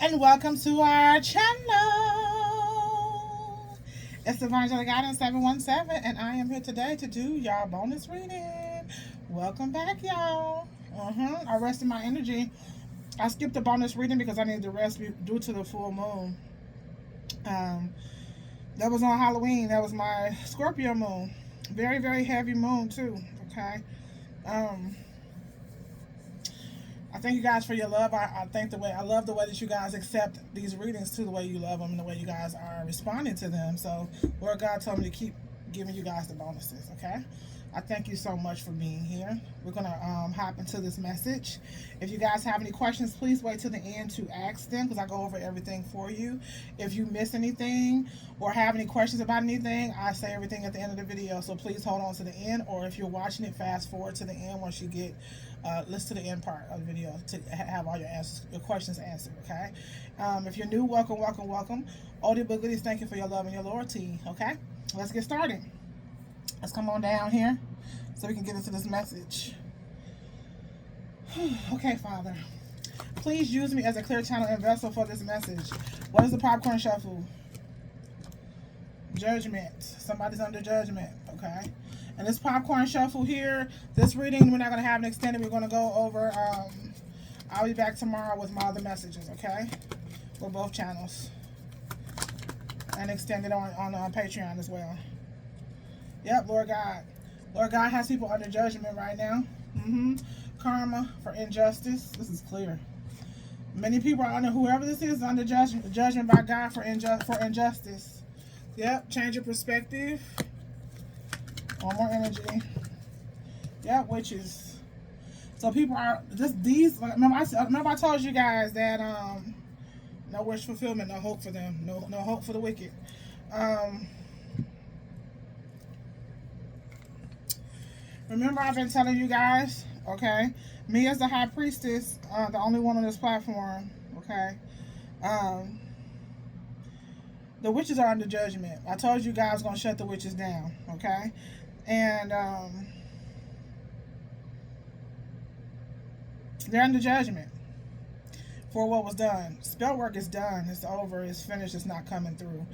and welcome to our channel. It's Divine Guidance 717, and I am here today to do y'all bonus reading. Welcome back, y'all. I rested my energy. I skipped the bonus reading because I needed to rest due to the full moon. That was on Halloween. That was my Scorpio moon. Very, very heavy moon too. Okay. I thank you guys for your love. I love the way that you guys accept these readings too, the way you love them and the way you guys are responding to them. So Lord God told me to keep giving you guys the bonuses, okay? I thank you so much for being here. We're gonna hop into this message. If you guys have any questions, please wait till the end to ask them because I go over everything for you. If you miss anything or have any questions about anything, I say everything at the end of the video. So please hold on to the end, or if you're watching it, fast forward to the end once you get listen to the end part of the video to have all your questions answered. Okay. If you're new, welcome. Oldie but goodies, thank you for your love and your loyalty. Okay, let's get started. Let's come on down here so we can get into this message. Okay, Father, please use me as a clear channel and vessel for this message. What is the popcorn shuffle? Judgment. Somebody's under judgment. Okay. And this popcorn shuffle here, this reading, we're not going to have an extended. We're going to go over, I'll be back tomorrow with my other messages, okay? For both channels. And extended on Patreon as well. Yep, Lord God. Lord God has people under judgment right now. Karma for injustice. This is clear. Many people are under, whoever this is, under judgment by God for injustice. Yep, change your perspective. One more energy. Yeah, witches. So people are remember I told you guys that no wish fulfillment, no hope for them, no hope for the wicked. Remember I've been telling you guys, okay, me as the High Priestess, the only one on this platform, okay, the witches are under judgment. I told you guys gonna shut the witches down, okay? And they're under judgment for what was done. Spell work is done. It's over. It's finished. It's not coming through.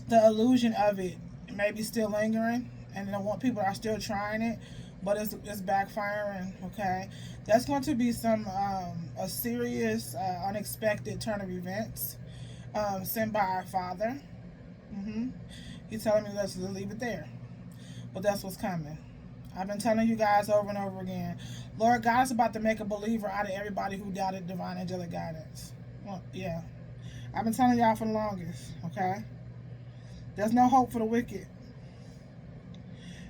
The illusion of it may be still lingering, and people are still trying it, but it's backfiring. Okay, that's going to be some a serious, unexpected turn of events sent by our Father. He's telling me let's leave it there. But that's what's coming. I've been telling you guys over and over again. Lord God is about to make a believer out of everybody who doubted divine angelic guidance. Well, yeah. I've been telling y'all for the longest, okay? There's no hope for the wicked.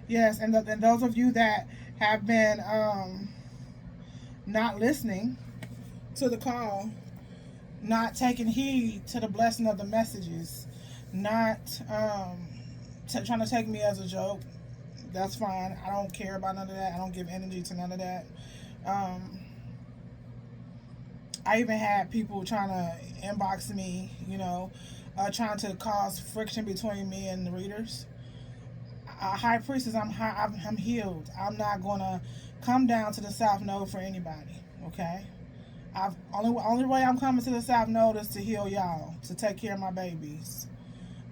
Yes, and those of you that have been not listening to the call, not taking heed to the blessing of the messages, not trying to take me as a joke, that's fine. I don't care about none of that. I don't give energy to none of that. I even had people trying to inbox me, trying to cause friction between me and the readers. High Priestess, I'm healed. I'm not gonna come down to the South Node for anybody. Okay, only way I'm coming to the South Node is to heal y'all, to take care of my babies.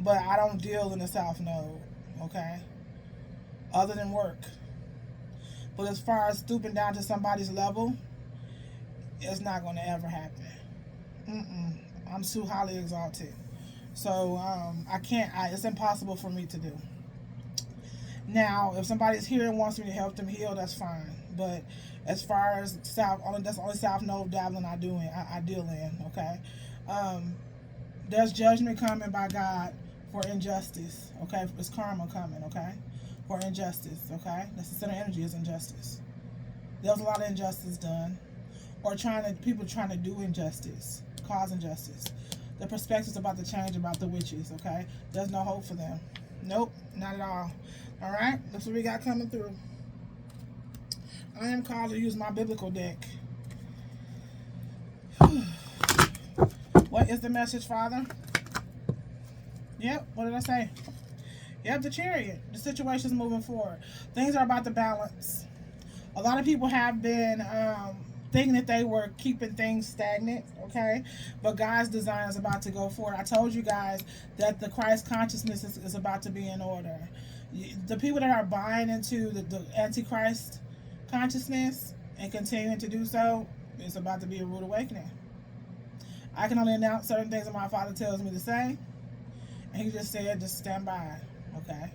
But I don't deal in the South Node. Okay. Other than work. But as far as stooping down to somebody's level, it's not going to ever happen. I'm too highly exalted. So I can't, it's impossible for me to do. Now, if somebody's here and wants me to help them heal, that's fine. But as far as that's the only South Node dabbling I deal in, okay? There's judgment coming by God for injustice, okay? It's karma coming, okay? For injustice, okay? That's the center energy is injustice. There's a lot of injustice done, or people trying to do injustice, cause injustice. The perspective's about to change about the witches, okay? There's no hope for them. Nope, not at all. All right, that's what we got coming through. I am called to use my biblical deck. What is the message, Father? Yep, what did I say? Yep, the Chariot. The situation's moving forward. Things are about to balance. A lot of people have been thinking that they were keeping things stagnant, okay? But God's design is about to go forward. I told you guys that the Christ consciousness is about to be in order. The people that are buying into the Antichrist consciousness and continuing to do so, it's about to be a rude awakening. I can only announce certain things that my Father tells me to say, and He just said, just stand by, okay?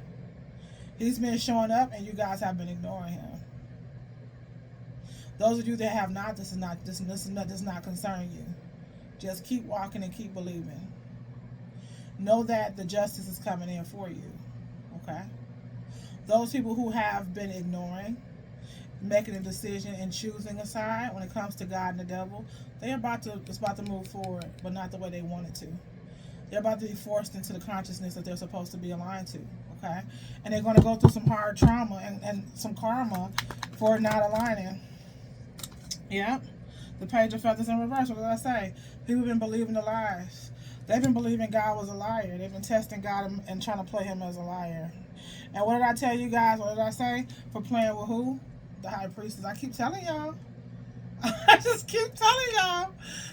He's been showing up, and you guys have been ignoring Him. Those of you that have not, this does not concern you. Just keep walking and keep believing. Know that the justice is coming in for you, okay? Those people who have been ignoring, making a decision and choosing a side when it comes to God and the devil, it's about to move forward, but not the way they want it to. They're about to be forced into the consciousness that they're supposed to be aligned to, okay? And they're going to go through some hard trauma and some karma for not aligning. Yep. The Page of Feathers in reverse. What did I say? People have been believing the lies. They've been believing God was a liar. They've been testing God and trying to play Him as a liar. And what did I tell you guys? What did I say? For playing with who? The High Priestess. I keep telling y'all. I just keep telling y'all.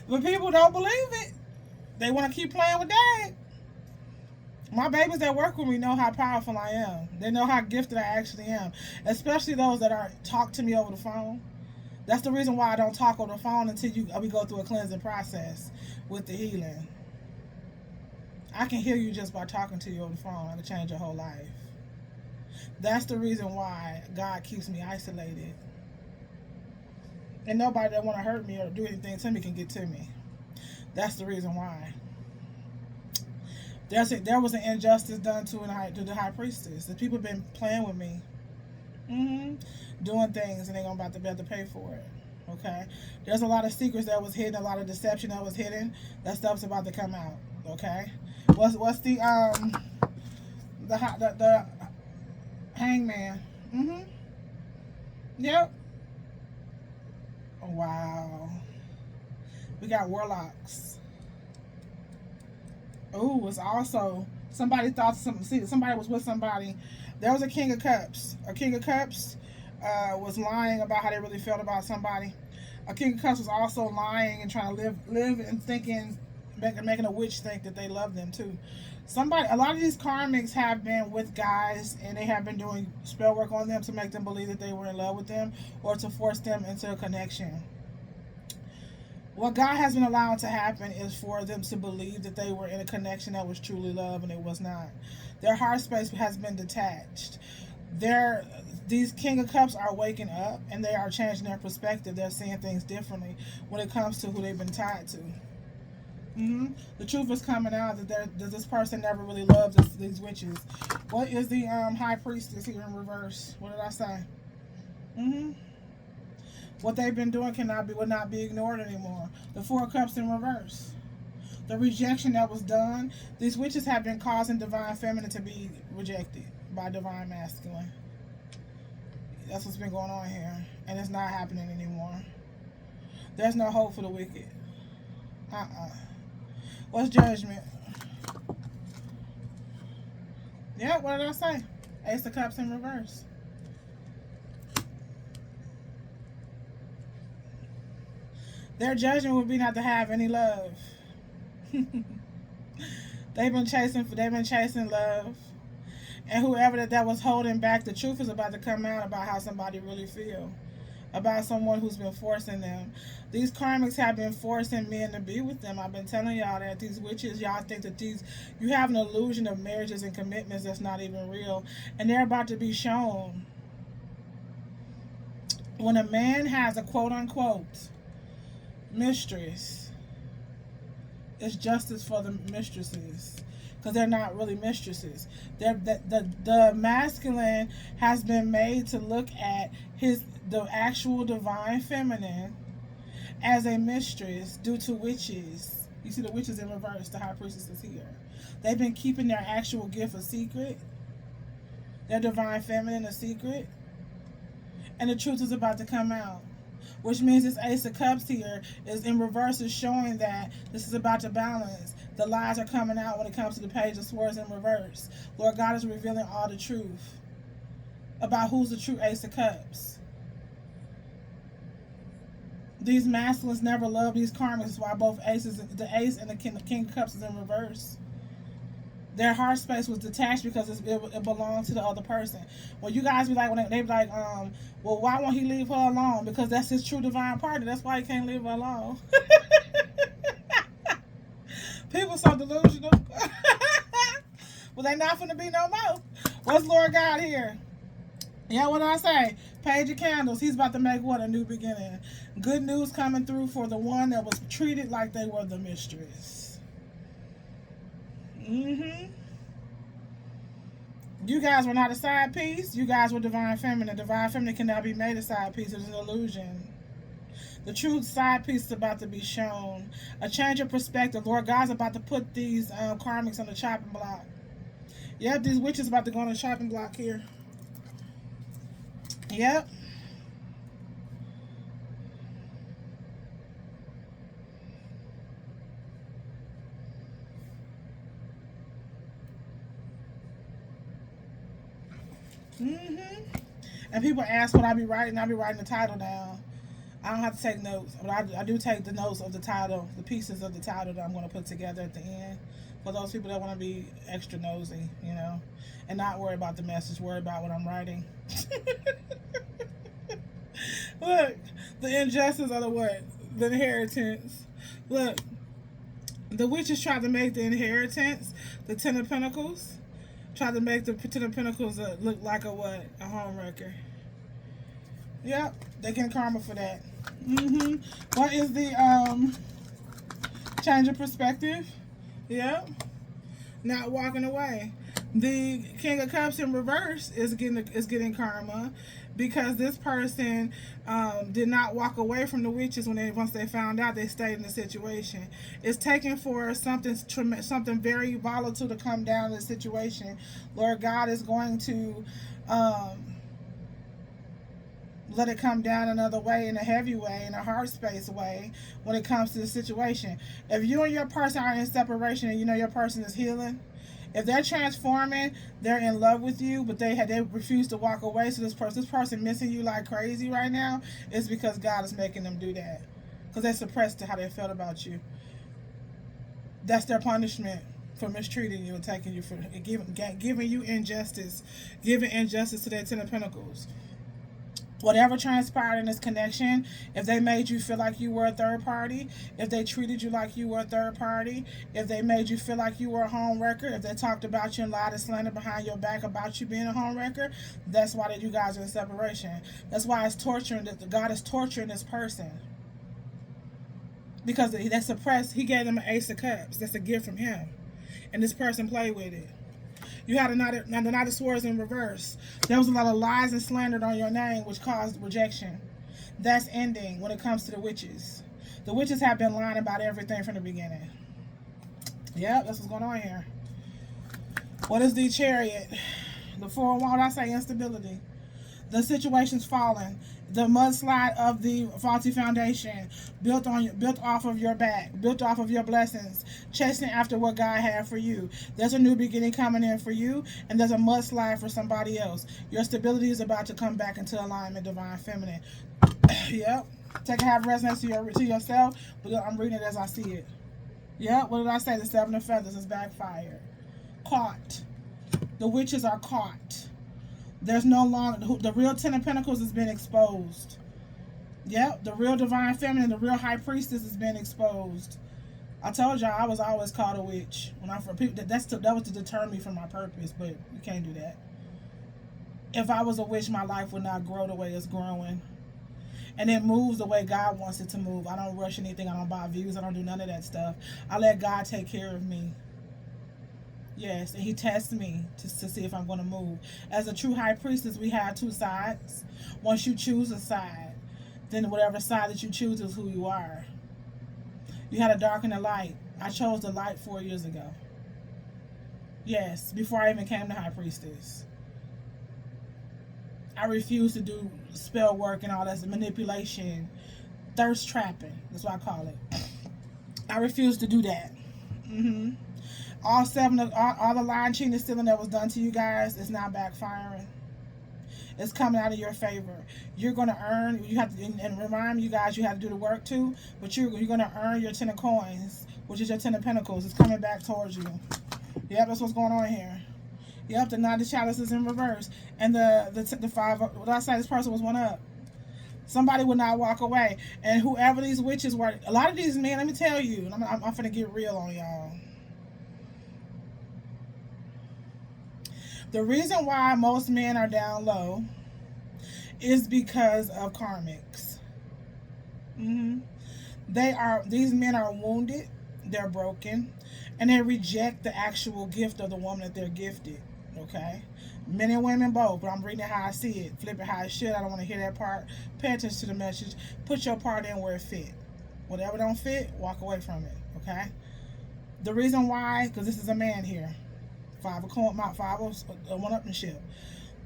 But people don't believe it. They want to keep playing with Dad. My babies that work with me know how powerful I am. They know how gifted I actually am. Especially those that are talk to me over the phone. That's the reason why I don't talk over the phone until we go through a cleansing process with the healing. I can hear you just by talking to you over the phone. I can change your whole life. That's the reason why God keeps me isolated. And nobody that want to hurt me or do anything to me can get to me. That's the reason why. There was an injustice done to the High Priestess. The people have been playing with me. Doing things, and they're about to be able to pay for it. Okay? There's a lot of secrets that was hidden, a lot of deception that was hidden. That stuff's about to come out. Okay? What's the hangman? Yep. Oh, wow. We got warlocks. Oh, it's also somebody thought somebody was with somebody. There was a King of Cups. A King of Cups was lying about how they really felt about somebody. A King of Cups was also lying and trying to live and thinking, making a witch think that they love them too. A lot of these karmics have been with guys, and they have been doing spell work on them to make them believe that they were in love with them, or to force them into a connection. What God has been allowed to happen is for them to believe that they were in a connection that was truly love, and it was not. Their heart space has been detached. These King of Cups are waking up, and they are changing their perspective. They're seeing things differently when it comes to who they've been tied to. The truth is coming out that this person never really loved these witches. What is the High Priestess here in reverse? What did I say? What they've been doing will not be ignored anymore. The Four of Cups in reverse. The rejection that was done. These witches have been causing divine feminine to be rejected by divine masculine. That's what's been going on here. And it's not happening anymore. There's no hope for the wicked. What's judgment? Yeah, what did I say? Ace of Cups in reverse. Their judgment would be not to have any love. They've been chasing love. And whoever that was holding back the truth is about to come out about how somebody really feel. About someone who's been forcing them. These karmics have been forcing men to be with them. I've been telling y'all that these witches, y'all think that you have an illusion of marriages and commitments that's not even real. And they're about to be shown. When a man has a quote-unquote mistress, it's justice for the mistresses. Because they're not really mistresses. The masculine has been made to look at the actual divine feminine as a mistress due to witches. You see the witches in reverse, the High Priestess is here. They've been keeping their actual gift a secret. Their divine feminine a secret. And the truth is about to come out. Which means this Ace of Cups here is in reverse, is showing that this is about to balance. The lies are coming out when it comes to the Page of Swords in reverse. Lord God is revealing all the truth about who's the true Ace of Cups. These masculines never love these karmics. That's why both aces, the ace and the king of cups is in reverse. Their heart space was detached because it belonged to the other person. Well, you guys be like, when they be like, well, why won't he leave her alone? Because that's his true divine partner. That's why he can't leave her alone. People so delusional. Well, they not finna be no more. What's Lord God here? Yeah, what did I say? Page of Candles. He's about to make what? A new beginning. Good news coming through for the one that was treated like they were the mistress. Mm-hmm. You guys were not a side piece. You guys were divine feminine. Divine feminine cannot be made a side piece. It's an illusion. The true side piece is about to be shown. A change of perspective. Lord God's about to put these karmics on the chopping block. Yep, these witches about to go on the chopping block here. Yep. Mm-hmm. And people ask what I be writing. I be writing the title down. I don't have to take notes, but I do take the notes of the title, the pieces of the title that I'm going to put together at the end. For those people that want to be extra nosy, you know, and not worry about the message, worry about what I'm writing. Look, the injustice of the what? The inheritance. Look, the witches tried to make the inheritance, the Ten of Pentacles, tried to make the Ten of Pentacles look like a what? A home wrecker. Yep, they get karma for that. Mm-hmm. What is the change of perspective? Yep. Not walking away. The King of Cups in reverse is getting karma because this person did not walk away from the witches once they found out. They stayed in the situation. It's taken for something very volatile to come down in the situation. Lord God is going to let it come down another way, in a heavy way, in a heart space way, when it comes to the situation. If you and your person are in separation and you know your person is healing, if they're transforming, they're in love with you, but they refuse to walk away. So this person missing you like crazy right now is because God is making them do that, because they suppressed how they felt about you. That's their punishment for mistreating you and taking you for giving you injustice, giving injustice to their Ten of Pentacles. Whatever transpired in this connection, if they made you feel like you were a third party, if they treated you like you were a third party, if they made you feel like you were a home wrecker, if they talked about you and lied and slandered behind your back about you being a home wrecker, that's why you guys are in separation. That's why it's torturing. God is torturing this person. Because they suppressed, he gave them an Ace of Cups. That's a gift from him. And this person played with it. You had the Knight of Swords in reverse. There was a lot of lies and slander on your name, which caused rejection. That's ending when it comes to the witches. The witches have been lying about everything from the beginning. Yep, that's what's going on here. What is the Chariot? The Four of Wands. What I say? Instability. The situation's falling. The mudslide of the faulty foundation built off of your back, built off of your blessings, chasing after what God had for you. There's a new beginning coming in for you, and there's a mudslide for somebody else. Your stability is about to come back into alignment, divine feminine. Yep. Take a half resonance to yourself, but I'm reading it as I see it. Yep. What did I say? The Seven of Feathers is backfired. Caught. The witches are caught. There's no longer, the real Ten of Pentacles has been exposed. Yep, the real divine feminine, the real high priestess has been exposed. I told y'all I was always called a witch. That was to deter me from my purpose, but you can't do that. If I was a witch, my life would not grow the way it's growing. And it moves the way God wants it to move. I don't rush anything. I don't buy views. I don't do none of that stuff. I let God take care of me. Yes, and he tests me to see if I'm going to move. As a true high priestess, we have two sides. Once you choose a side, then whatever side that you choose is who you are. You had a dark and a light. I chose the light 4 years ago. Yes, before I even came to high priestess. I refused to do spell work and all that manipulation, thirst trapping. That's what I call it. I refused to do that. All the lying, cheating, and stealing that was done to you guys is now backfiring. is coming out of your favor. You're going to earn, you have to, and remind you guys, you have to do the work too, but you're going to earn your 10 of coins, which is your 10 of pentacles. It's coming back towards you. Yep, that's what's going on here. Yep, the 9 of chalices in reverse. And the 5, what did I say? This person was 1 up. Somebody would not walk away. And whoever these witches were, a lot of these men, let me tell you, I'm finna get real on y'all. The reason why most men are down low is because of karmics. These men are wounded, they're broken, and they reject the actual gift of the woman that they're gifted. Okay? Men and women both, but I'm reading it how I see it. Flip it how it should. I don't want to hear that part. Pay attention to the message. Put your part in where it fit. Whatever don't fit, walk away from it. Okay? The reason why, because this is a man here. 5 of coin, 5 of one-upmanship.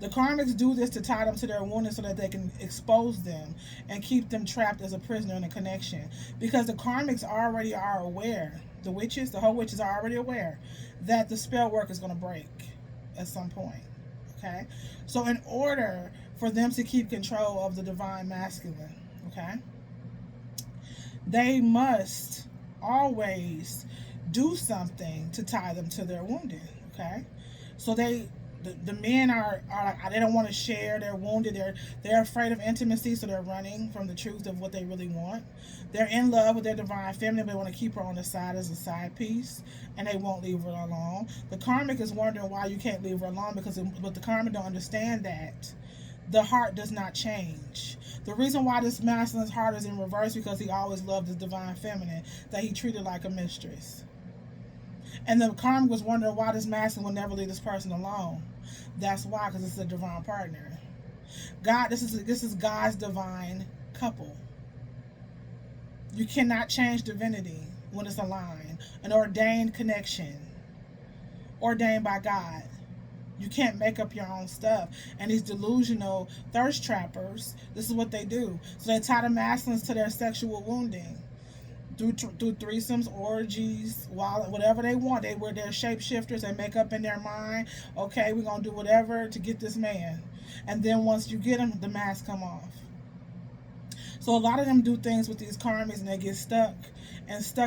The karmics do this to tie them to their wounding so that they can expose them and keep them trapped as a prisoner in a connection. Because the karmics already are aware, the witches, the Hoewitches are already aware that the spell work is going to break at some point. Okay? So in order for them to keep control of the divine masculine, okay, they must always do something to tie them to their wounding. Okay, so the men are like, they don't want to share. They're wounded. They're afraid of intimacy, so they're running from the truth of what they really want. They're in love with their divine feminine. They want to keep her on the side as a side piece, and they won't leave her alone. The karmic is wondering why you can't leave her alone, but the karmic don't understand that the heart does not change. The reason why this masculine's heart is in reverse because he always loved his divine feminine that he treated like a mistress. And the karmic was wondering why this masculine will never leave this person alone. That's why, because it's a divine partner. God, this is God's divine couple. You cannot change divinity when it's aligned. An ordained connection. Ordained by God. You can't make up your own stuff. And these delusional thirst trappers, this is what they do. So they tie the masculines to their sexual wounding. Through threesomes, orgies, whatever they want. They're shapeshifters. They make up in their mind, okay, we're going to do whatever to get this man. And then once you get him, the mask come off. So a lot of them do things with these karmics and they get stuck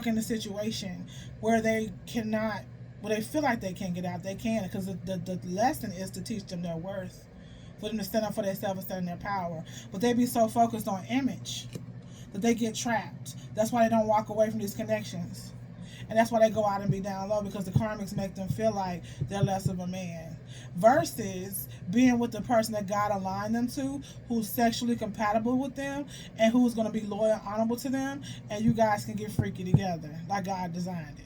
in a situation where they cannot, where they feel like they can't get out. They can, because the lesson is to teach them their worth, for them to stand up for themselves and stand in their power. But they be so focused on image that they get trapped. That's why they don't walk away from these connections. And that's why they go out and be down low, because the karmics make them feel like they're less of a man. Versus being with the person that God aligned them to, who's sexually compatible with them, and who's going to be loyal and honorable to them, and you guys can get freaky together like God designed it.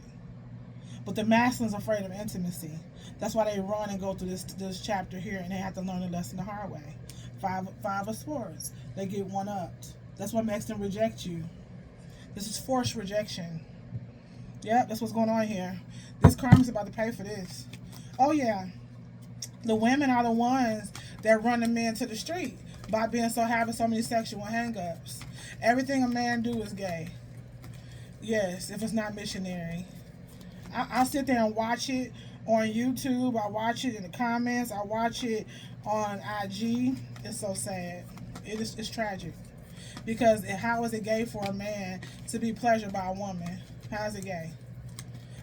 But the masculine's afraid of intimacy. That's why they run and go through this chapter here, and they have to learn the lesson the hard way. 5 of swords. They get 1 up. That's what makes them reject you. This is forced rejection. Yep, that's what's going on here. This karmic's about to pay for this. Oh, yeah. The women are the ones that run the men to the street by having so many sexual hang-ups. Everything a man do is gay. Yes, if it's not missionary. I'll sit there and watch it on YouTube. I watch it in the comments. I watch it on IG. It's so sad. It's tragic. Because how is it gay for a man to be pleasured by a woman? How is it gay?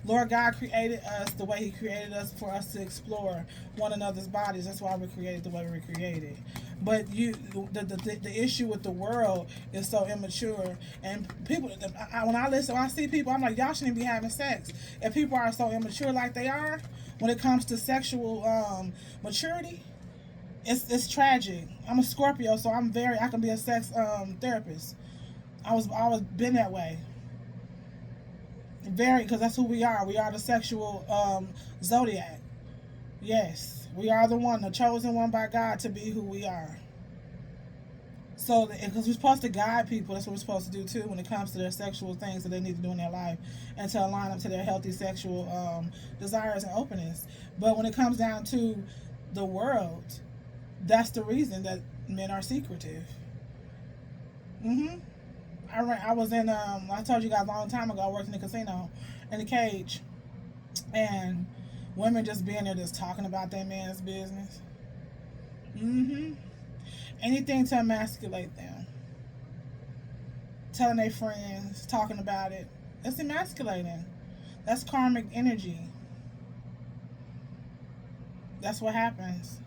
Lord God created us the way he created us, for us to explore one another's bodies. That's why we're created the way we're created. But the issue with the world is so immature. And people, when I see people, I'm like, y'all shouldn't be having sex. If people are so immature like they are, when it comes to sexual maturity, it's tragic. I'm a Scorpio, so I can be a sex therapist. I was been that way. Very, because that's who we are. We are the sexual Zodiac. Yes, we are the chosen one by God to be who we are. So, because we're supposed to guide people, that's what we're supposed to do too when it comes to their sexual things that they need to do in their life, and to align them to their healthy sexual desires and openness. But when it comes down to the world, that's the reason that men are secretive. I was in, I told you guys a long time ago, I worked in the casino, in the cage, and women just being there just talking about their man's business. Anything to emasculate them. Telling their friends, talking about it. It's emasculating. That's karmic energy. That's what happens.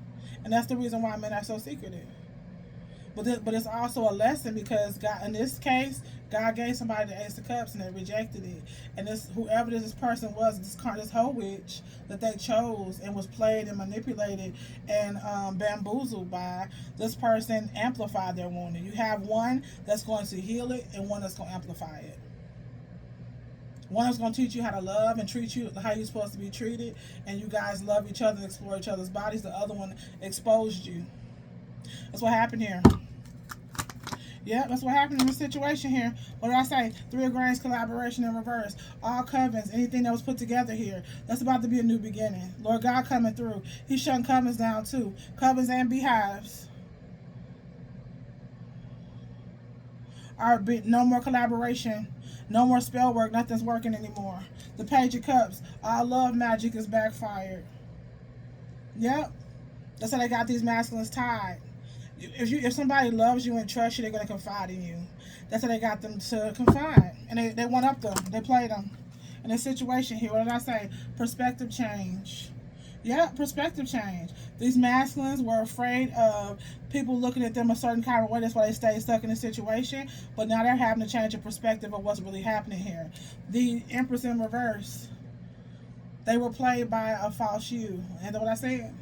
And that's the reason why men are so secretive. But it's also a lesson, because God, in this case, God gave somebody the Ace of Cups and they rejected it. And this, whoever this person was, this Hoewitch that they chose and was played and manipulated and bamboozled by, this person amplified their wounding. You have one that's going to heal it and one that's going to amplify it. One is going to teach you how to love and treat you how you're supposed to be treated, and you guys love each other and explore each other's bodies. The other one exposed you. That's what happened here. Yeah, that's what happened in the situation here. What did I say? 3 of Grains, collaboration in reverse. All covens, anything that was put together here. That's about to be a new beginning. Lord God coming through. He's shutting covens down too. Covens and beehives. No more collaboration. No more spell work. Nothing's working anymore. The Page of Cups. All love magic is backfired. Yep. That's how they got these masculines tied. If somebody loves you and trusts you, they're going to confide in you. That's how they got them to confide. And they went up them. They played them. In this situation here, what did I say? Perspective change. Yeah, perspective change. These masculines were afraid of people looking at them a certain kind of way. That's why they stayed stuck in the situation. But now they're having to change the perspective of what's really happening here. The Empress in reverse. They were played by a false you. And what I said?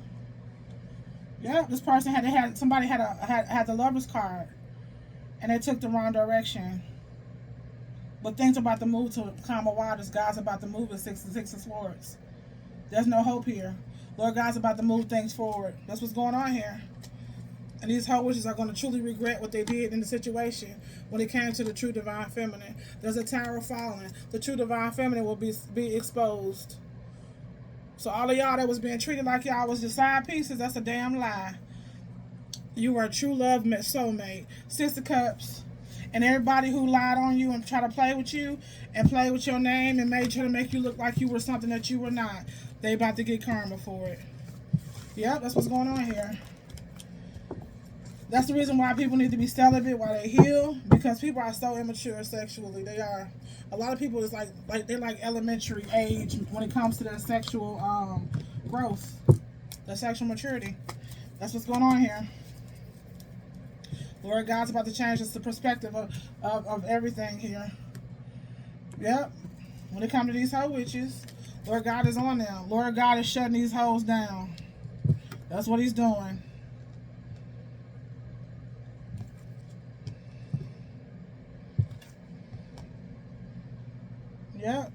Yeah, this person somebody had the Lover's card, and they took the wrong direction. But things are about to move to calmer waters. God's about to move with Six of Swords. There's no hope here. Lord God's about to move things forward. That's what's going on here. And these Hoewitches are going to truly regret what they did in the situation when it came to the true divine feminine. There's a tower falling. The true divine feminine will be exposed. So all of y'all that was being treated like y'all was just side pieces, that's a damn lie. You were a true love soulmate. 6 of Cups. And everybody who lied on you and tried to play with you and play with your name and made sure to make you look like you were something that you were not, they about to get karma for it. Yep, that's what's going on here. That's the reason why people need to be celibate while they heal, because people are so immature sexually. They are. A lot of people is like they're like elementary age when it comes to their sexual growth, their sexual maturity. That's what's going on here. Lord God's about to change the perspective of everything here. Yep. When it comes to these Hoewitches, Lord God is on them. Lord God is shutting these hoes down. That's what he's doing. Yep.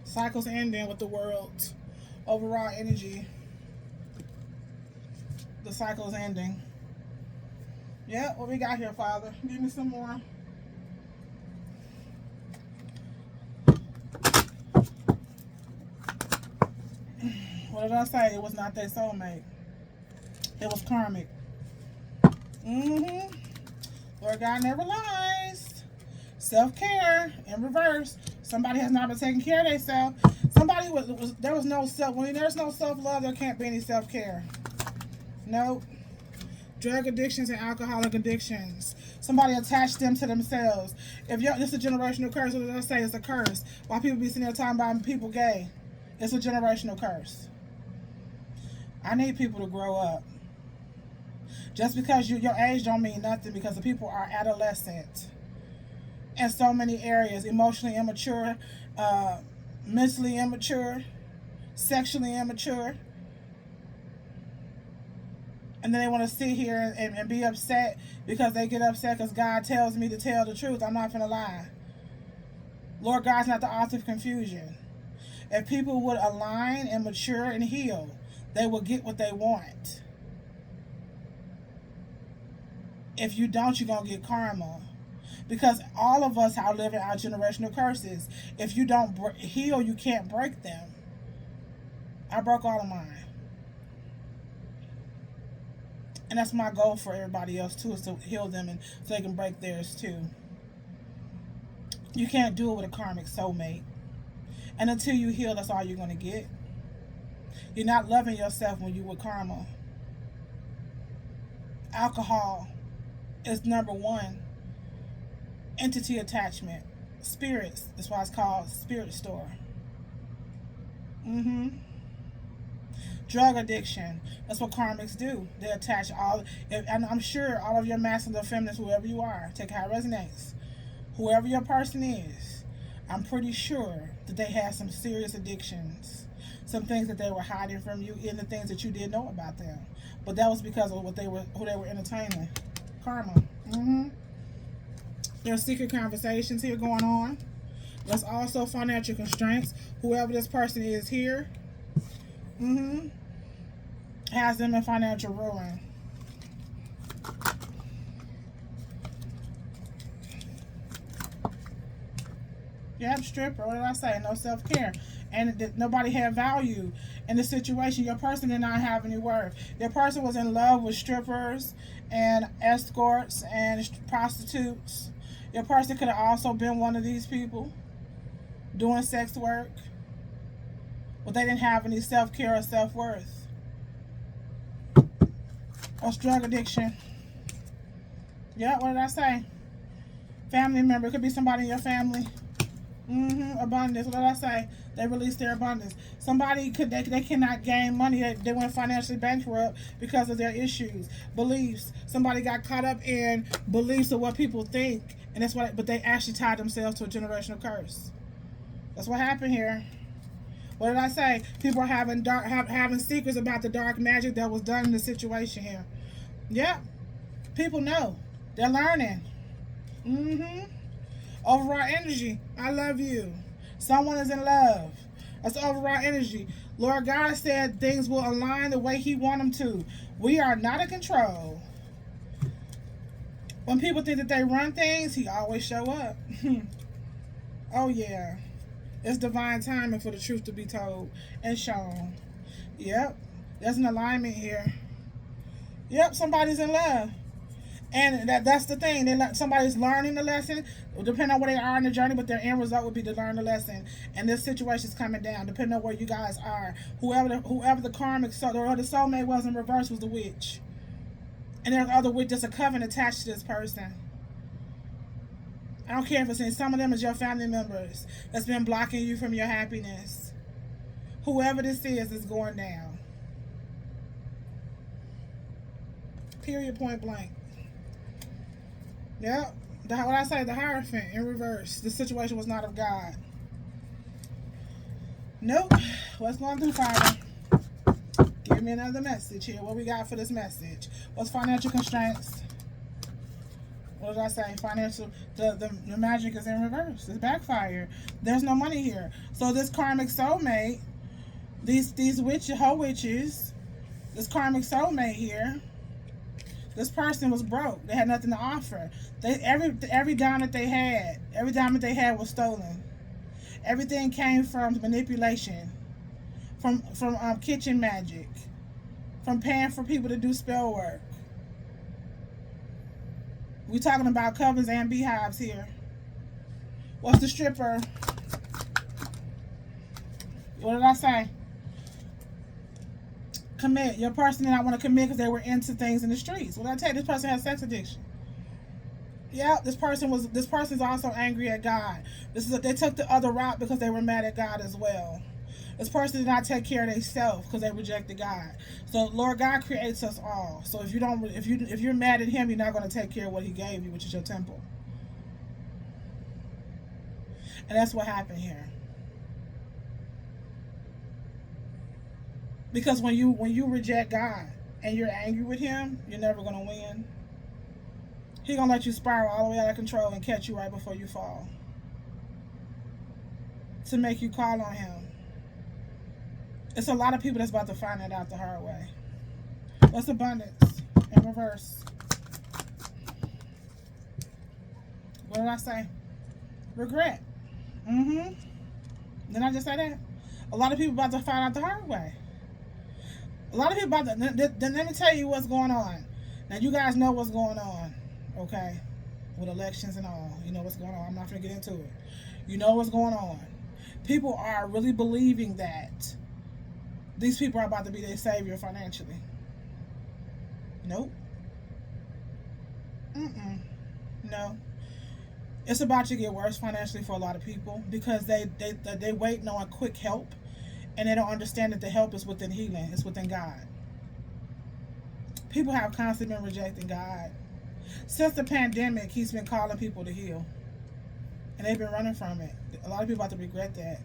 Cycles ending with the world. Overall energy. The cycle's ending. Yep, what we got here, Father? Give me some more. What did I say? It was not their soulmate. It was karmic. Lord God never lies. Self-care in reverse. Somebody has not been taking care of themselves. There was no self. When there's no self-love, there can't be any self-care. Nope. Drug addictions and alcoholic addictions. Somebody attached them to themselves. If this is a generational curse, what did I say? It's a curse. Why people be sitting there talking about people gay? It's a generational curse. I need people to grow up. Just because your age don't mean nothing, because the people are adolescent in so many areas. Emotionally immature, mentally immature, sexually immature. And then they want to sit here and be upset because they get upset because God tells me to tell the truth. I'm not going to lie. Lord God's not the author of confusion. If people would align and mature and heal, they will get what they want. If you don't, you're going to get karma. Because all of us are living our generational curses. If you don't heal, you can't break them. I broke all of mine. And that's my goal for everybody else too, is to heal them and so they can break theirs too. You can't do it with a karmic soulmate. And until you heal, that's all you're going to get. You're not loving yourself when you with karma. Alcohol is number one. Entity attachment. Spirits. That's why it's called spirit store. Drug addiction. That's what karmics do. They attach all, and I'm sure all of your masculine or feminines, whoever you are, take how it resonates. Whoever your person is, I'm pretty sure that they had some serious addictions, some things that they were hiding from you, and the things that you didn't know about them. But that was because of who they were entertaining. Karma. There's secret conversations here going on. There's also financial constraints. Whoever this person is here, has them in financial ruin. Yep, stripper. What did I say? No self-care. And nobody had value in the situation. Your person did not have any worth. Your person was in love with strippers and escorts and prostitutes. Your person could have also been one of these people doing sex work, but they didn't have any self-care or self-worth. Or drug addiction. Yeah, what did I say? Family member. It could be somebody in your family. Abundance. What did I say? They released their abundance. Somebody they cannot gain money. They went financially bankrupt because of their issues, beliefs. Somebody got caught up in beliefs of what people think, and that's what. But they actually tied themselves to a generational curse. That's what happened here. What did I say? People are having secrets about the dark magic that was done in the situation here. Yep. People know. They're learning. Overall energy. I love you. Someone is in love. That's overall energy. Lord God said things will align the way He wants them to. We are not in control. When people think that they run things, He always show up. Oh yeah. It's divine timing for the truth to be told and shown. Yep. There's an alignment here. Yep, somebody's in love. And that's the thing. Somebody's learning the lesson, depending on where they are in the journey, but their end result would be to learn the lesson. And this situation's coming down, depending on where you guys are. Whoever the karmic soul or the soulmate was in reverse was the witch. And there's other witch, there's a covenant attached to this person. I don't care if it's in some of them is your family members that's been blocking you from your happiness. Whoever this is going down. Period, point blank. Yep. What I say, the Hierophant in reverse. The situation was not of God. Nope. What's going through, Father? Give me another message here. What we got for this message? What's financial constraints? What did I say? Financial. The magic is in reverse. It's backfire. There's no money here. So this karmic soulmate, these Hoewitches, this karmic soulmate here. This person was broke. They had nothing to offer. Every diamond they had was stolen. Everything came from manipulation, from kitchen magic, from paying for people to do spell work. We're talking about covens and beehives here. What's the stripper? What did I say? Commit. Your person did not want to commit because they were into things in the streets. What did I tell you? This person has sex addiction. Yeah, this person's also angry at God. They took the other route because they were mad at God as well. This person did not take care of themselves because they rejected God. So Lord God creates us all. So if you're mad at Him, you're not going to take care of what He gave you, which is your temple. And that's what happened here. Because when you reject God and you're angry with Him, you're never going to win. He's going to let you spiral all the way out of control and catch you right before you fall. To make you call on Him. It's a lot of people that's about to find that out the hard way. What's abundance in reverse? What did I say? Regret. Didn't I just say that? A lot of people about to find out the hard way. A lot of people about to, then let me tell you what's going on. Now you guys know what's going on, okay? With elections and all. You know what's going on. I'm not going to get into it. You know what's going on. People are really believing that these people are about to be their savior financially. Nope. No. It's about to get worse financially for a lot of people because they waiting on quick help, and they don't understand that the help is within healing. It's within God. People have constantly been rejecting God. Since the pandemic, he's been calling people to heal. And they've been running from it. A lot of people about to regret that.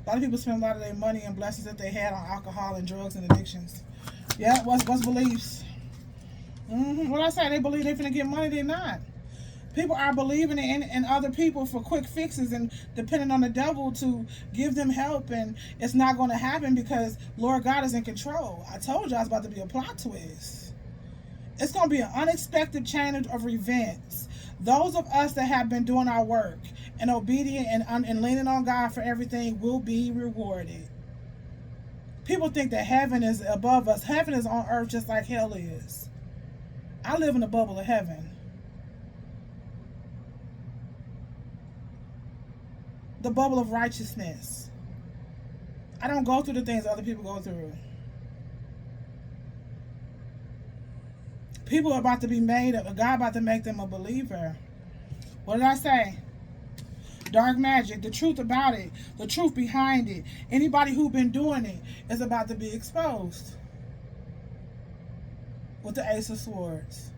A lot of people spend a lot of their money and blessings that they had on alcohol and drugs and addictions. Yeah, what's beliefs? What I say, they believe they're finna get money, they're not. People are believing in other people for quick fixes and depending on the devil to give them help, and it's not going to happen because Lord God is in control. I told you I was about to be a plot twist. It's going to be an unexpected chain of events. Those of us that have been doing our work and obedient and leaning on God for everything will be rewarded. People think that heaven is above us. Heaven is on earth just like hell is. I live in the bubble of heaven. The bubble of righteousness. I don't go through the things other people go through. People are about to be made, God about to make them a believer. What did I say? Dark magic, the truth about it, the truth behind it. Anybody who's been doing it is about to be exposed. With the Ace of Swords.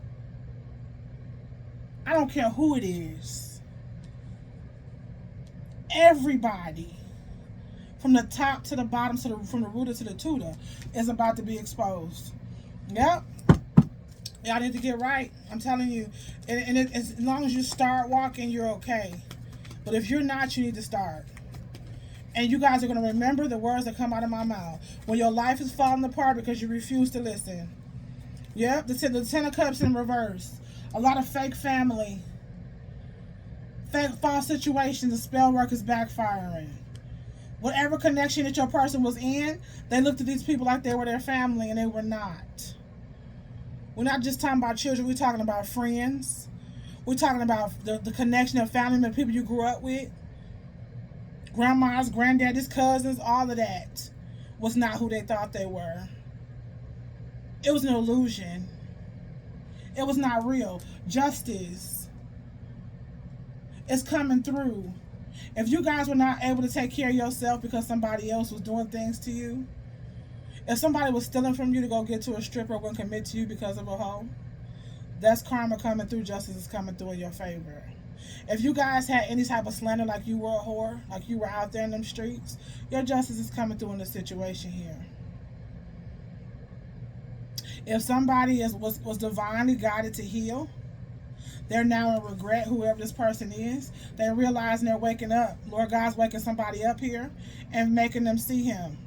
I don't care who it is. Everybody, from the top to the bottom, from the rooter to the tutor, is about to be exposed. Yep. Y'all need to get right. I'm telling you. And as long as you start walking, you're okay. But if you're not, you need to start. And you guys are going to remember the words that come out of my mouth. When your life is falling apart because you refuse to listen. Yep, the Ten of Cups in reverse. A lot of fake family. Fake false situations. The spell work is backfiring. Whatever connection that your person was in, they looked at these people like they were their family, and they were not. We're not just talking about children. We're talking about friends. We're talking about the connection of family members, people you grew up with. Grandmas, granddaddies, cousins, all of that was not who they thought they were. It was an illusion. It was not real. Justice is coming through. If you guys were not able to take care of yourself because somebody else was doing things to you, if somebody was stealing from you to go get to a stripper or going to commit to you because of a hoe, that's karma coming through. Justice is coming through in your favor. If you guys had any type of slander, like you were a whore, like you were out there in them streets, your justice is coming through in the situation here. If somebody was divinely guided to heal, they're now in regret, whoever this person is. They're realizing they're waking up. Lord God's waking somebody up here and making them see him.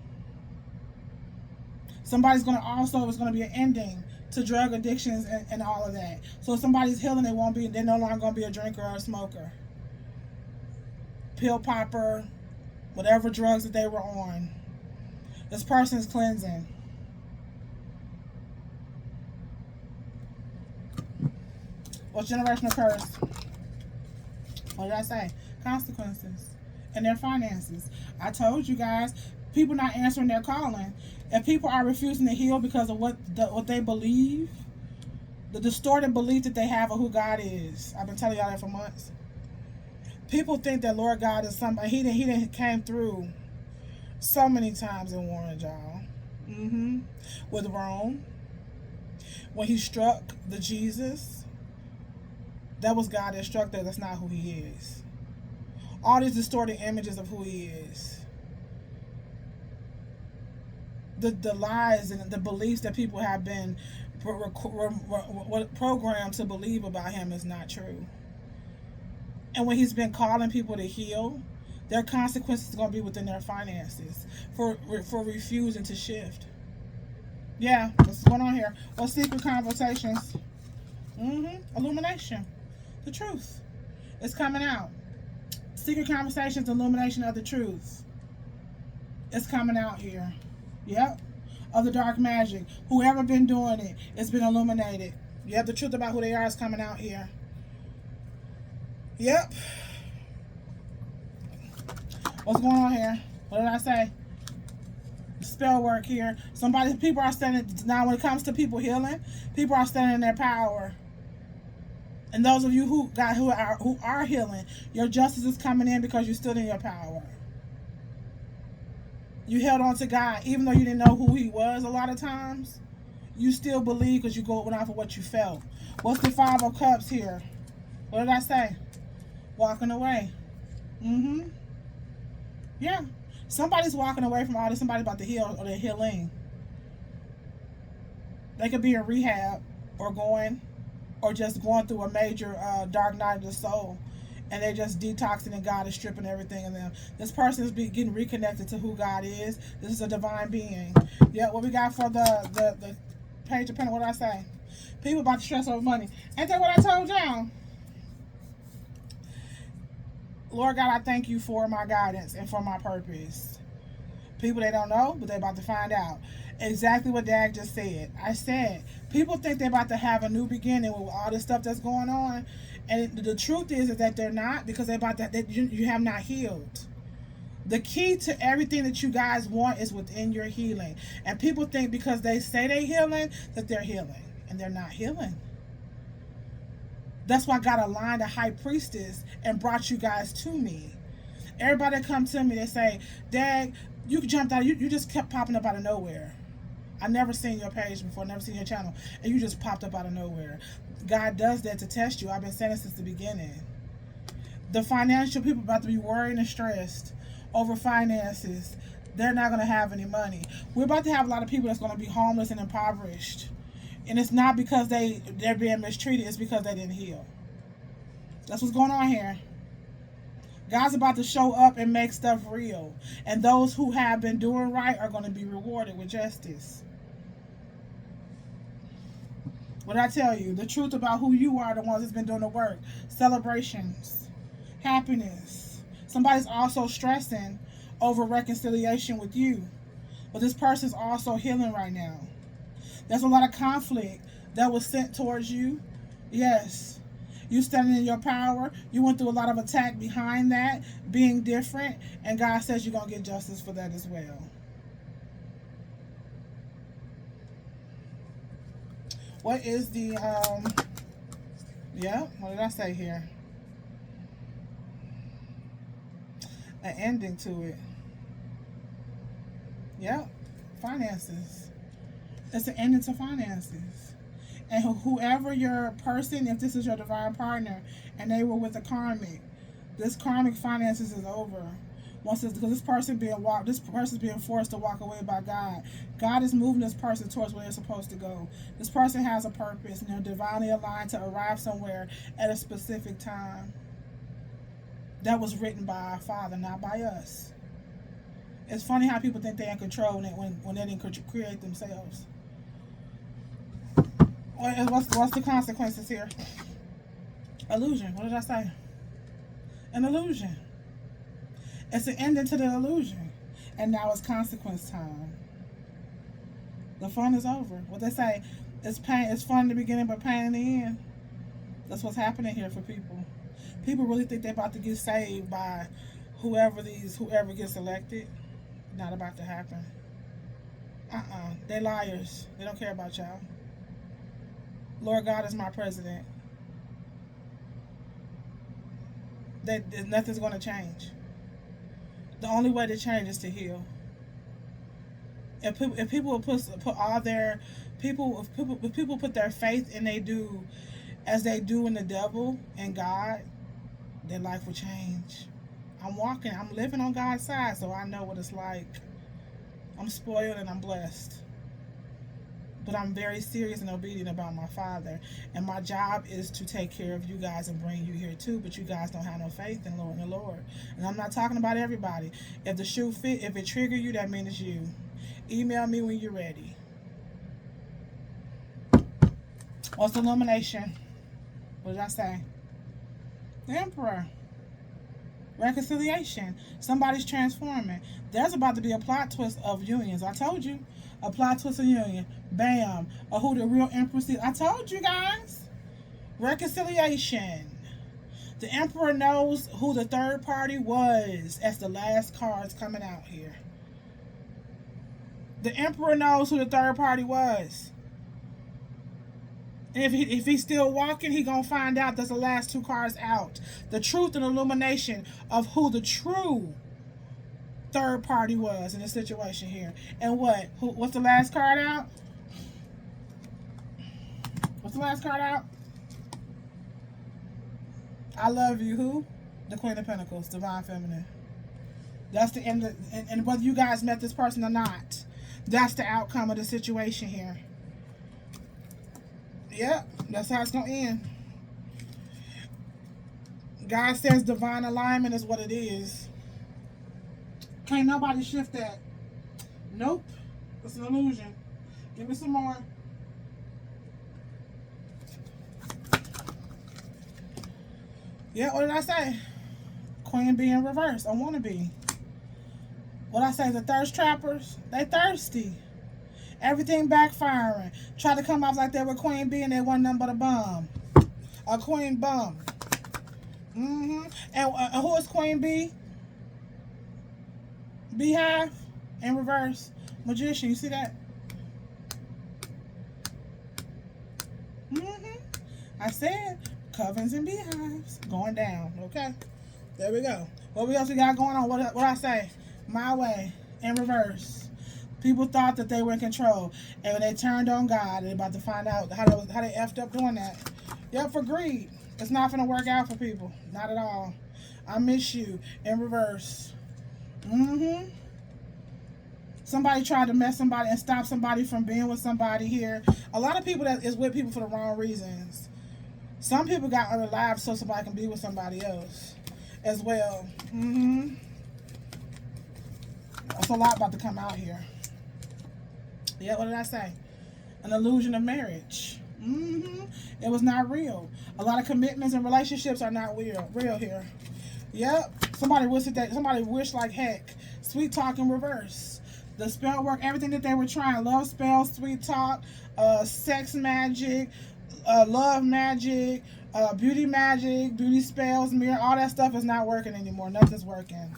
Somebody's going to also, it's going to be an ending to drug addictions and all of that. So if somebody's healing, they're no longer going to be a drinker or a smoker. Pill popper, whatever drugs that they were on. This person's cleansing. What's generational curse? What did I say? Consequences. And their finances. I told you guys, people not answering their calling. If people are refusing to heal because of what they believe, the distorted belief that they have of who God is. I've been telling y'all that for months. People think that Lord God is somebody. He didn't came through so many times and warned y'all. With Rome. When he struck the Jesus, that was God that struck that. That's not who he is. All these distorted images of who he is. The lies and the beliefs that people have been programmed to believe about him is not true. And when he's been calling people to heal, their consequences are going to be within their finances for refusing to shift. Yeah, what's going on here? What secret conversations? Illumination. The truth. It's coming out. Secret conversations, illumination of the truth. It's coming out here. Yep. Of the dark magic. Whoever been doing it, it's been illuminated. Yep, the truth about who they are is coming out here. Yep. What's going on here? What did I say? Spell work here. People are standing, now when it comes to people healing, people are standing in their power. And those of you who are healing, your justice is coming in because you stood in your power. You held on to God, even though you didn't know who He was a lot of times. You still believe because you went off of what you felt. What's the Five of Cups here? What did I say? Walking away. Yeah. Somebody's walking away from all this. Somebody's about to heal, or they're healing. They could be in rehab or just going through a major dark night of the soul. And they're just detoxing, and God is stripping everything in them. This person is getting reconnected to who God is. This is a divine being. Yeah, what we got for the Page of Pentacles? What did I say? People about to stress over money. Ain't that what I told y'all? Lord God, I thank you for my guidance and for my purpose. People, they don't know, but they're about to find out. Exactly what Dad just said. I said, people think they're about to have a new beginning with all this stuff that's going on. And the truth is that they're not, because you have not healed. The key to everything that you guys want is within your healing. And people think because they say they're healing, that they're healing. And they're not healing. That's why God aligned a high priestess and brought you guys to me. Everybody that come to me, they say, Dad, you jumped out. You just kept popping up out of nowhere. I never seen your page before, never seen your channel, and you just popped up out of nowhere. God does that to test you. I've been saying it since the beginning. The financial people about to be worried and stressed over finances. They're not going to have any money. We're about to have a lot of people that's going to be homeless and impoverished. And it's not because they're being mistreated. It's because they didn't heal. That's what's going on here. God's about to show up and make stuff real. And those who have been doing right are going to be rewarded with justice. What did I tell you? The truth about who you are, the ones that's been doing the work. Celebrations. Happiness. Somebody's also stressing over reconciliation with you. But this person's also healing right now. There's a lot of conflict that was sent towards you. Yes. You standing in your power. You went through a lot of attack behind that, being different. And God says you're going to get justice for that as well. What is the, what did I say here? An ending to it. Yeah, finances. It's an ending to finances. And whoever your person, if this is your divine partner, and they were with a karmic, this karmic finances is over. Because this person's being forced to walk away by God. God is moving this person towards where they're supposed to go. This person has a purpose, and they're divinely aligned to arrive somewhere at a specific time. That was written by our Father, not by us. It's funny how people think they're in control when they didn't create themselves. What's the consequences here? Illusion. What did I say? An illusion. It's an ending to the illusion. And now it's consequence time. The fun is over. What they say, it's fun in the beginning, but pain in the end. That's what's happening here for people. People really think they're about to get saved by whoever gets elected. Not about to happen. They're liars. They don't care about y'all. Lord God is my president. Nothing's going to change. The only way to change is to heal. If people will put all their if people put their faith in as they do in the devil and God, their life will change. I'm living on God's side, so I know what it's like. I'm spoiled and I'm blessed. But I'm very serious and obedient about my Father. And my job is to take care of you guys and bring you here too. But you guys don't have no faith in the Lord. And I'm not talking about everybody. If the shoe fit, if it trigger you, that means it's you. Email me when you're ready. What's the illumination? What did I say? The Emperor. Reconciliation. Somebody's transforming. There's about to be a plot twist of unions. I told you. A plot twist of union. Bam. Or who the real Empress is. I told you guys. Reconciliation. The Emperor knows who the third party was as the last card's coming out here. The Emperor knows who the third party was. And if he's still walking, he gonna find out. That's the last two cards out. The truth and illumination of who the true third party was in this situation here. And what's the last card out? What's the last card out? I love you. Who? The Queen of Pentacles, Divine Feminine. That's the end. And whether you guys met this person or not, that's the outcome of the situation here. Yep, that's how it's going to end. God says divine alignment is what it is. Can't nobody shift that. Nope. It's an illusion. Give me some more. Yeah, what did I say? Queen bee in reverse. I want to be. What I say, the thirst trappers, they thirsty. Everything backfiring. Try to come off like they were Queen Bee and they wasn't nothing but a bum. A queen bum. And who is Queen Bee? Beehive in reverse. Magician, you see that? I said covens and beehives going down. Okay, there we go. What else we got going on? What I say? My way in reverse. People thought that they were in control, and when they turned on God, they're about to find out how they effed up doing that. Yep, for greed. It's not gonna work out for people. Not at all. I miss you in reverse. Somebody tried to mess somebody and stop somebody from being with somebody here. A lot of people that is with people for the wrong reasons. Some people got other lives so somebody can be with somebody else as well. That's a lot about to come out here. Yeah, what did I say? An illusion of marriage. It was not real. A lot of commitments and relationships are not real here. Yep. Somebody wished like heck. Sweet talk in reverse. The spell work, everything that they were trying. Love spells, sweet talk, sex magic, love magic, beauty spells, mirror, all that stuff is not working anymore. Nothing's working.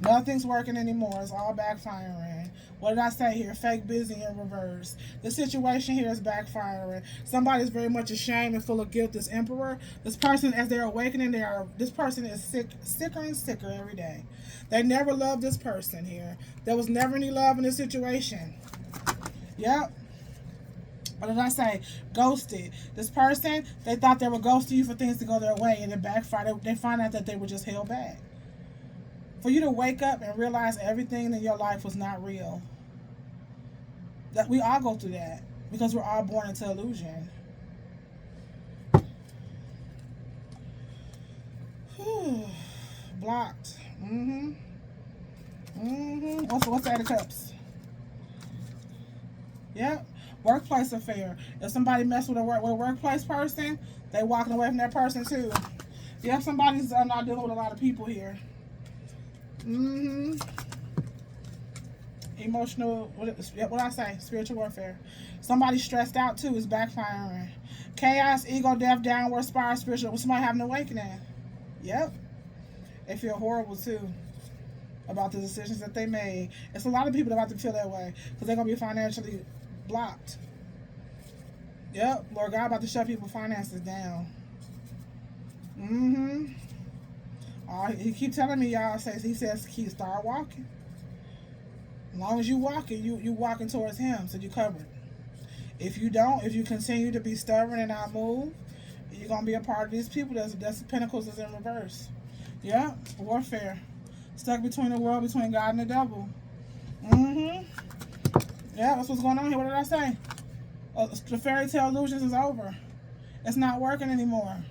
Nothing's working anymore. It's all backfiring. What did I say here? Fake busy in reverse. The situation here is backfiring. Somebody's very much ashamed and full of guilt. This Emperor, this person, as they're awakening, this person is sicker and sicker every day. They never loved this person here. There was never any love in this situation. Yep. What did I say? Ghosted. This person, they thought they were ghosting you for things to go their way, and it backfired. They find out that they were just held back. For you to wake up and realize everything in your life was not real. That we all go through that because we're all born into illusion. Blocked. What's the 8 of Cups? Yep. Workplace affair. If somebody messed with a workplace person, they walking away from that person too. Yep. Somebody's not dealing with a lot of people here. Emotional, what I say? Spiritual warfare. Somebody stressed out too is backfiring. Chaos, ego, death, downward spiral, spiritual. Somebody having an awakening. Yep. They feel horrible too about the decisions that they made. It's a lot of people that about to feel that way because they're gonna be financially blocked. Yep. Lord God about to shut people's finances down. He keeps telling me, y'all, he says, start walking. As long as you walking, you walking towards him, so you covered. If you don't, if you continue to be stubborn and not move, you're going to be a part of these people. That's Pentacles is in reverse. Yeah, warfare. Stuck between the world, between God and the devil. Yeah, that's what's going on here. What did I say? The fairy tale illusions is over. It's not working anymore.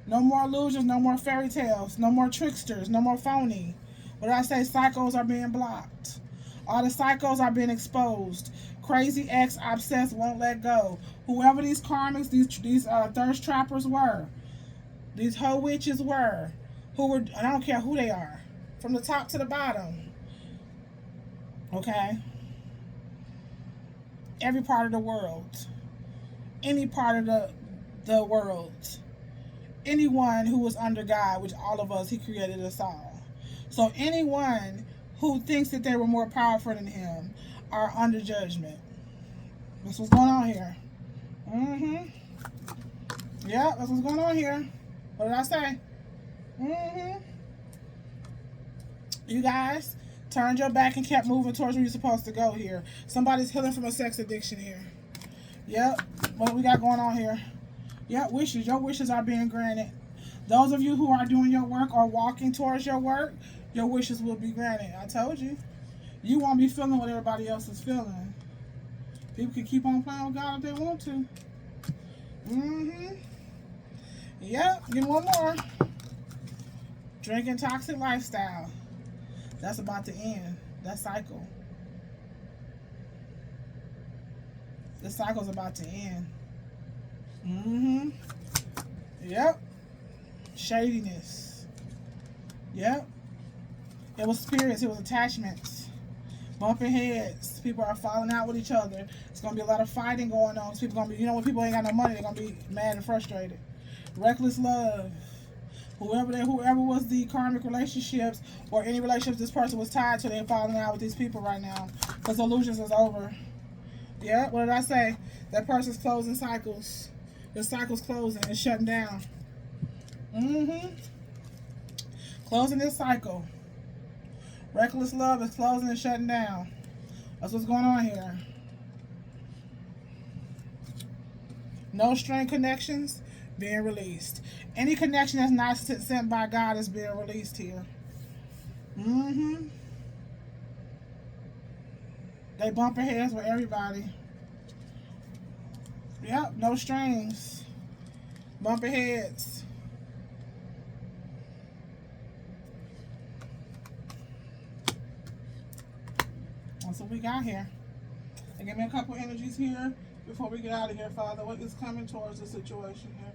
No more illusions, no more fairy tales, no more tricksters, no more phony. What did I say? Psychos are being blocked. All the psychos are being exposed. Crazy ex, obsessed, won't let go. Whoever these karmics, these thirst trappers were, these Hoewitches were, I don't care who they are, from the top to the bottom. Okay? Every part of the world. Any part of the world. Anyone who was under God, which all of us, he created us all. So anyone who thinks that they were more powerful than him, are under judgment. That's what's going on here. Yeah, that's what's going on here. What did I say? You guys turned your back and kept moving towards where you're supposed to go here. Somebody's healing from a sex addiction here. Yep. What we got going on here? Yep, wishes. Your wishes are being granted. Those of you who are doing your work or walking towards your work, your wishes will be granted. I told you. You won't be feeling what everybody else is feeling. People can keep on playing with God if they want to. Yep, give me one more. Drinking toxic lifestyle. That's about to end. That cycle. The cycle's about to end. Yep. Shadiness. Yep. It was spirits. It was attachments. Bumping heads. People are falling out with each other. It's going to be a lot of fighting going on. People going to be, when people ain't got no money, they're going to be mad and frustrated. Reckless love. Whoever was the karmic relationships or any relationships this person was tied to, they're falling out with these people right now. Because illusions is over. Yeah, what did I say? That person's closing cycles. The cycle's closing and shutting down. Closing this cycle. Reckless love is closing and shutting down. That's what's going on here. No string connections being released. Any connection that's not sent by God is being released here. They bumping heads with everybody. Yep, no strings. Bumping heads. That's what we got here. And give me a couple energies here before we get out of here, Father. What is coming towards the situation here?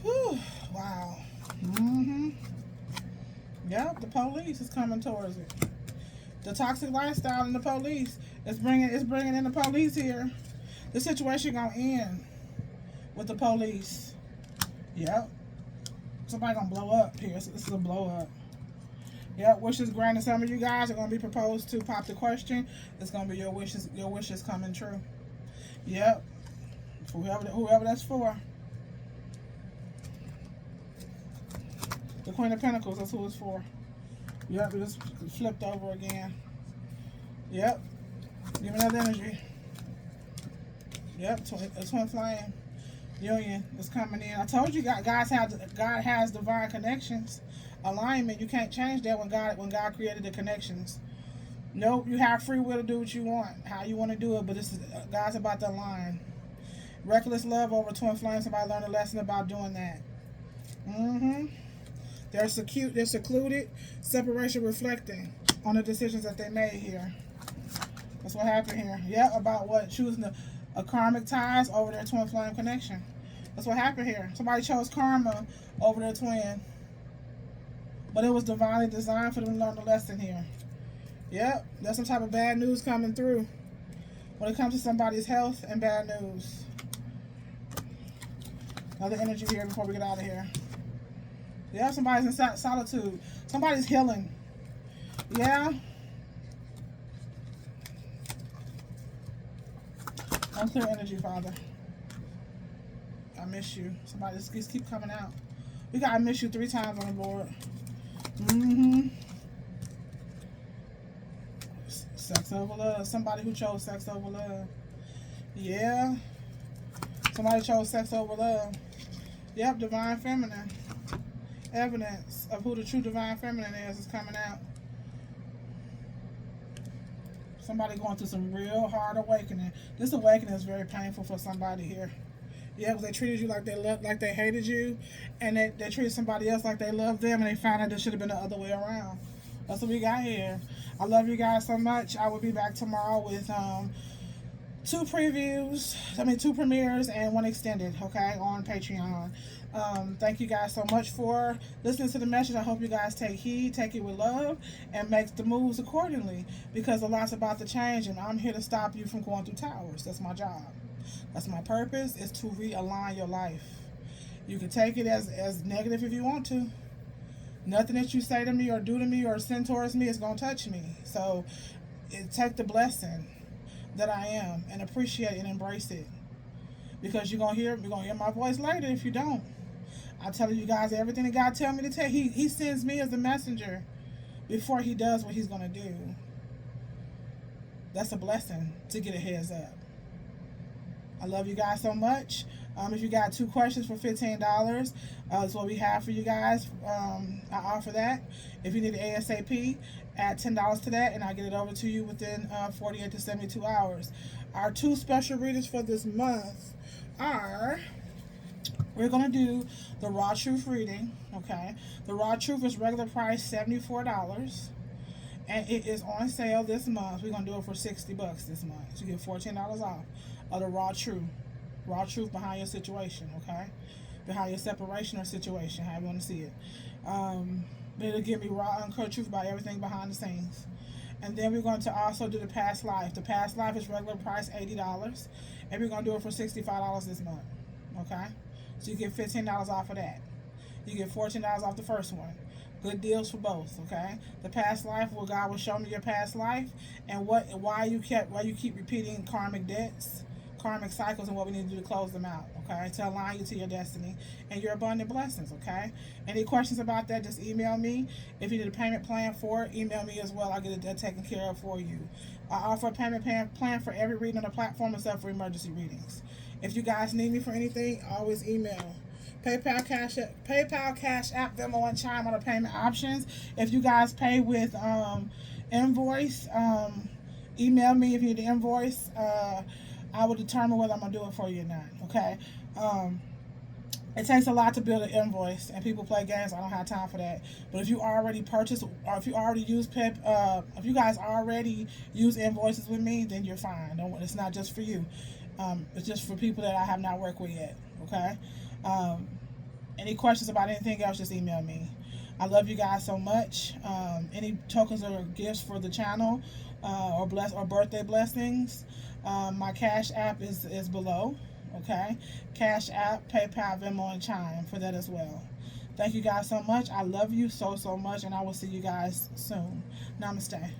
Whew, wow. Yep, the police is coming towards it. The toxic lifestyle and the police is bringing in the police here. The situation gonna end with the police. Yep. Somebody gonna blow up here. So this is a blow up. Yep, wishes granted. Some of you guys are gonna be proposed to. Pop the question. It's gonna be your wishes coming true. Yep. For whoever that's for. The Queen of Pentacles, that's who it's for. Yep, it just flipped over again. Yep. Give me another energy. Yep, a twin flame union is coming in. I told you God has divine connections. Alignment, you can't change that when God created the connections. Nope, you have free will to do what you want, how you want to do it, but God's about to align. Reckless love over twin flame. Somebody learned a lesson about doing that. They're secluded, separation reflecting on the decisions that they made here. That's what happened here. Yeah, about what? Choosing a karmic ties over their twin flame connection. That's what happened here. Somebody chose karma over their twin. But it was divinely designed for them to learn the lesson here. Yep, there's some type of bad news coming through when it comes to somebody's health and bad news. Another energy here before we get out of here. Yeah, somebody's in solitude. Somebody's healing. Yeah. Unclear energy, Father. I miss you. Somebody just keep coming out. We got I miss you 3 times on the board. Sex over love. Somebody who chose sex over love. Yeah. Somebody chose sex over love. Yep, divine feminine. Evidence of who the true divine feminine is coming out. Somebody going through some real hard awakening. This awakening is very painful for somebody here. Yeah, because they treated you like they hated you, and they treated somebody else like they loved them, and they found out it should have been the other way around. That's what we got here. I love you guys so much. I will be back tomorrow with 2 premieres and 1 extended, okay, on Patreon. Thank you guys so much for listening to the message. I hope you guys take heed, take it with love, and make the moves accordingly, because a lot's about to change, and I'm here to stop you from going through towers. That's my job. That's my purpose, is to realign your life. You can take it as negative if you want to. Nothing that you say to me or do to me or send towards me is going to touch me. So take the blessing that I am and appreciate and embrace it. Because you're gonna hear my voice later if you don't. I tell you guys everything that God tell me to tell. He sends me as a messenger before he does what he's gonna do. That's a blessing to get a heads up. I love you guys so much. If you got 2 questions for $15, that's what we have for you guys. I offer that. If you need an ASAP, add $10 to that, and I'll get it over to you within 48 to 72 hours. Our 2 special readers for this month are, we're going to do the Raw Truth reading, okay? The Raw Truth is regular price $74, and it is on sale this month. We're going to do it for $60 this month. So you get $14 off of the Raw Truth. Raw truth behind your situation, okay? Behind your separation or situation, however you want to see it. But it'll give me raw, uncut truth about everything behind the scenes. And then we're going to also do the past life. The past life is regular price $80, and we're going to do it for $65 this month, okay? So you get $15 off of that. You get $14 off the first one. Good deals for both, okay? The past life, well, God will show me your past life and why you keep repeating karmic debts, karmic cycles, and what we need to do to close them out, okay, to align you to your destiny and your abundant blessings, okay? Any questions about that, just email me. If you need a payment plan for it, email me as well. I'll get it taken care of for you. I offer a payment plan for every reading on the platform except for emergency readings. If you guys need me for anything, always email. PayPal, Cash App, Venmo, and Chime are the payment options. If you guys pay with invoice, email me if you need the invoice. I will determine whether I'm going to do it for you or not, okay? It takes a lot to build an invoice, and people play games. I don't have time for that. But if you already purchased, or if you already use if you guys already use invoices with me, then you're fine. It's not just for you. It's just for people that I have not worked with yet, okay? Any questions about anything else, just email me. I love you guys so much. Any tokens or gifts for the channel, or birthday blessings, my Cash App is below, okay? Cash App, PayPal, Venmo, and Chime for that as well. Thank you guys so much. I love you so much, and I will see you guys soon. Namaste.